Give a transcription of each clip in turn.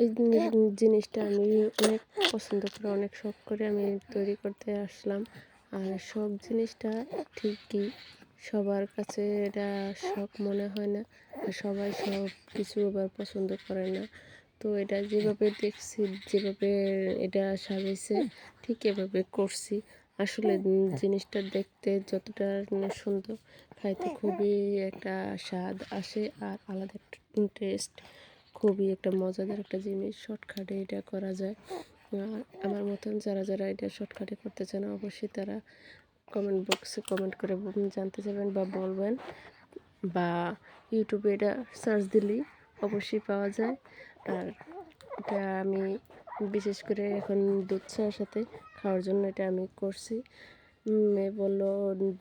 এই জিনিসটা আমি অনেক পছন্দ করে, অনেক শখ করে আমি তৈরি করতে আসলাম। আর শখ জিনিসটা ঠিকই সবার কাছে এটা শখ মনে হয় না, আর সবাই সব কিছু আবার পছন্দ করে না। তো এটা যেভাবে দেখছি, যেভাবে এটা সাজাইছে ঠিক এভাবে করছি। আসলে জিনিসটা দেখতে যতটা সুন্দর, খাইতে খুবই একটা স্বাদ আসে আর আলাদা একটা টেস্ট। খুবই একটা মজাদার একটা জিনিস, শর্টকাটে এটা করা যায়। আর আমার মতন যারা যারা এটা শর্টকাটে করতে চান অবশ্যই তারা কমেন্ট বক্সে কমেন্ট করে জানতে চাইবেন বা বলবেন, বা ইউটিউবে এটা সার্চ দিলেই অবশ্যই পাওয়া যায়। আর এটা আমি বিশেষ করে এখন দুধ চার সাথে খাওয়ার জন্য এটা আমি করছি। মেয়ে বললো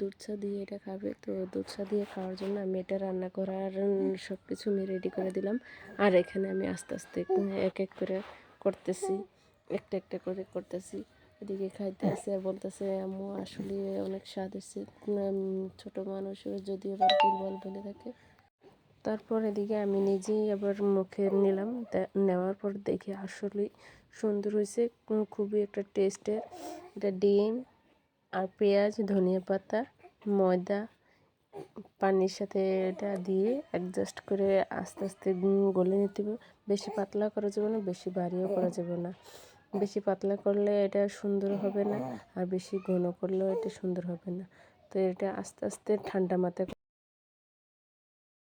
দুধ চা দিয়ে এটা খাবে, তো দুধ চা দিয়ে খাওয়ার জন্য আমি এটা রান্না করার সব কিছু আমি রেডি করে দিলাম। আর এখানে আমি আস্তে আস্তে এক এক করে করতেছি, একটা একটা করে করতেছি। এদিকে খাইতে আসে আর বলতেছে আম্মু আসলে অনেক স্বাদ এসেছে। ছোটো মানুষ যদিও আবার ভুলভাল বলে থাকে। তারপর এদিকে আমি নিজেই আবার মুখে নিলাম, নেওয়ার পর দেখি আসলেই সুন্দর হয়েছে, খুবই একটা টেস্টের। এটা ডিম আর পেঁয়াজ, ধনিয়া পাতা, ময়দা, পানির সাথে এটা দিয়ে অ্যাডজাস্ট করে আস্তে আস্তে গলে নিতে হবে। বেশি পাতলা করা যাবে না, বেশি ভারীও করা যাবে না। বেশি পাতলা করলে এটা সুন্দর হবে না, আর বেশি ঘন করলেও এটা সুন্দর হবে না। তো এটা আস্তে আস্তে ঠান্ডা মাথায়